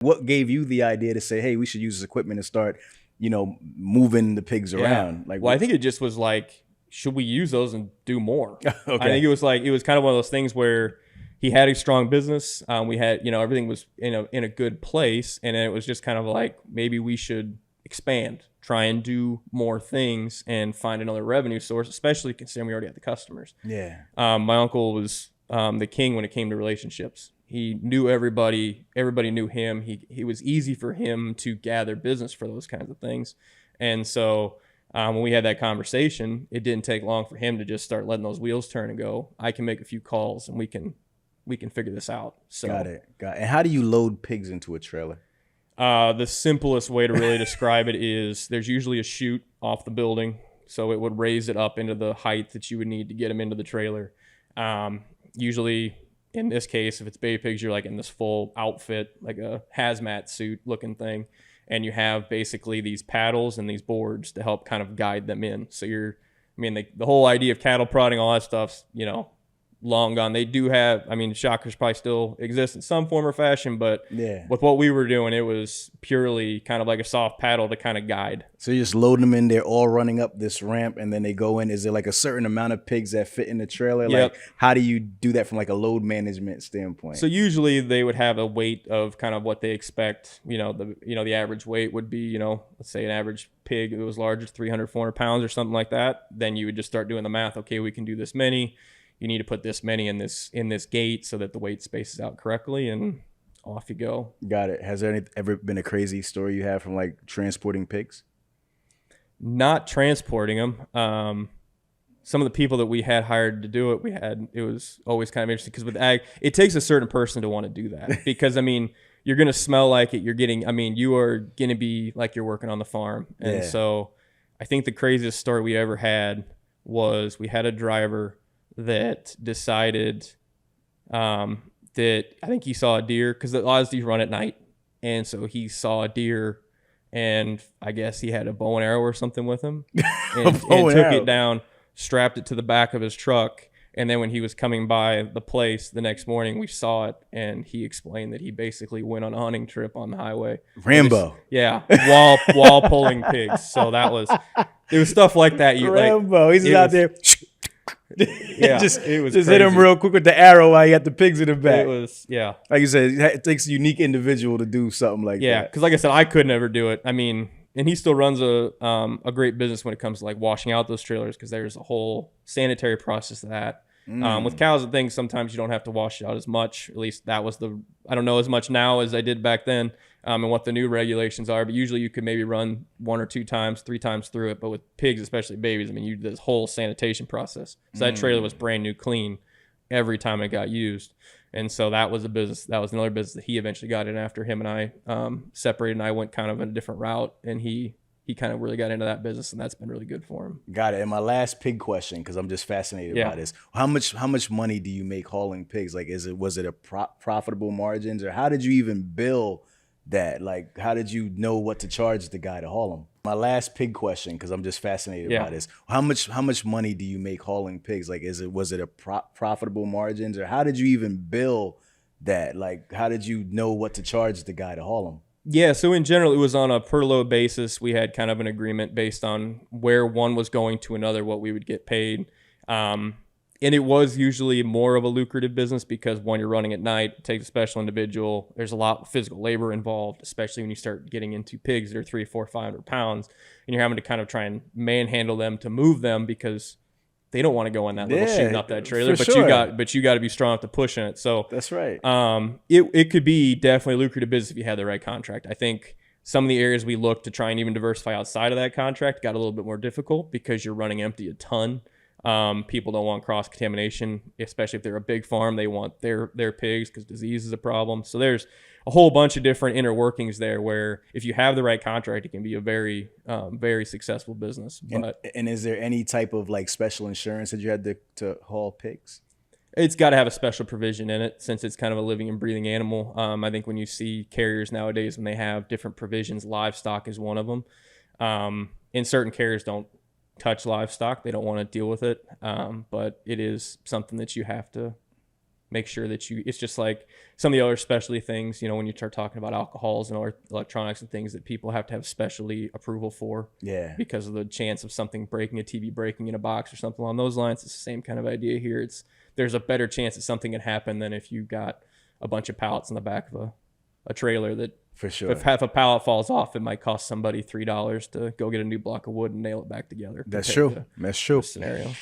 What gave you the idea to say, hey, we should use this equipment and start, moving the pigs around? Like, well, I think it just was like, should we use those and do more? Okay. I think it was kind of one of those things where he had a strong business. We had, everything was in a good place. And it was just kind of like, maybe we should expand, try and do more things and find another revenue source, especially considering we already had the customers. Yeah. My uncle was the king when it came to relationships. He knew everybody knew him. He was easy for him to gather business for those kinds of things. And so when we had that conversation, it didn't take long for him to just start letting those wheels turn and go, I can make a few calls and we can figure this out. So Got it. And how do you load pigs into a trailer? The simplest way to really describe it is there's usually a chute off the building. So it would raise it up into the height that you would need to get them into the trailer. Usually in this case, if it's baby pigs, you're like in this full outfit, like a hazmat suit looking thing. And you have basically these paddles and these boards to help kind of guide them in. So the whole idea of cattle prodding, all that stuff's, long gone. They do have, shockers probably still exist in some form or fashion, but with what we were doing, it was purely kind of like a soft paddle to kind of guide. So you just load them in, they're all running up this ramp and then they go in. Is there like a certain amount of pigs that fit in the trailer? Yep. Like, how do you do that from like a load management standpoint? So usually they would have a weight of kind of what they expect. The average weight would be, let's say an average pig that was larger, 300, 400 pounds or something like that. Then you would just start doing the math. Okay, we can do this many. You need to put this many in this gate so that the weight spaces out correctly, and off you go. Got it. Has there ever been a crazy story you have from like transporting pigs? Not transporting them. Some of the people that we had hired to do it, it was always kind of interesting because with ag, it takes a certain person to want to do that because you're going to smell like it. You are going to be like you're working on the farm. And so I think the craziest story we ever had was we had a driver that decided that I think he saw a deer because a lot of these run at night. And so he saw a deer and I guess he had a bow and arrow or something with him and took it down, strapped it to the back of his truck. And then when he was coming by the place the next morning, we saw it and he explained that he basically went on a hunting trip on the highway. Rambo. While pulling pigs. So it was stuff like that. Rambo. He's out there. Yeah, just crazy. Hit him real quick with the arrow while you got the pigs in the back. It was, like you said, it takes a unique individual to do something like that. Yeah, because like I said, I could never do it. And he still runs a great business when it comes to like washing out those trailers because there's a whole sanitary process to that. With cows and things, sometimes you don't have to wash it out as much. At least that was I don't know as much now as I did back then. And what the new regulations are, but usually you could maybe run 1 or 2 times, 3 times through it. But with pigs, especially babies, you do this whole sanitation process. So that trailer was brand new, clean every time it got used. And so that was another business that he eventually got in after him and I separated and I went kind of in a different route and he kind of really got into that business and that's been really good for him. Got it. And my last pig question, because I'm just fascinated by this. How much money do you make hauling pigs? Like, was it a profitable margins or how did you even bill that? Like, how did you know what to charge the guy to haul them? My last pig question, because I'm just fascinated by this. How much money do you make hauling pigs? Like, was it a profitable margins or how did you even bill that? Like, how did you know what to charge the guy to haul them? Yeah, so in general, it was on a per load basis. We had kind of an agreement based on where one was going to another, what we would get paid. And it was usually more of a lucrative business because when you're running at night, it takes a special individual. There's a lot of physical labor involved, especially when you start getting into pigs that are 300, 400, 500 pounds. And you're having to kind of try and manhandle them to move them because they don't want to go in that little chute up that trailer, but you got to be strong enough to push in it. So that's right. It could be definitely a lucrative business if you had the right contract. I think some of the areas we looked to try and even diversify outside of that contract got a little bit more difficult because you're running empty a ton. People don't want cross contamination, especially if they're a big farm. They want their pigs because disease is a problem. So there's a whole bunch of different inner workings there where if you have the right contract, it can be a very, very successful business. And is there any type of like special insurance that you had to haul pigs? It's got to have a special provision in it since it's kind of a living and breathing animal. I think when you see carriers nowadays, when they have different provisions, livestock is one of them. And certain carriers don't touch livestock. They don't want to deal with it. But it is something that you have to make sure that it's just like some of the other specialty things, when you start talking about alcohols and electronics and things that people have to have specialty approval for. Yeah. Because of the chance of something breaking, a TV breaking in a box or something along those lines. It's the same kind of idea here. There's a better chance that something can happen than if you got a bunch of pallets in the back of a trailer that, for sure, if half a pallet falls off, it might cost somebody $3 to go get a new block of wood and nail it back together. That's true. That's true. Scenario.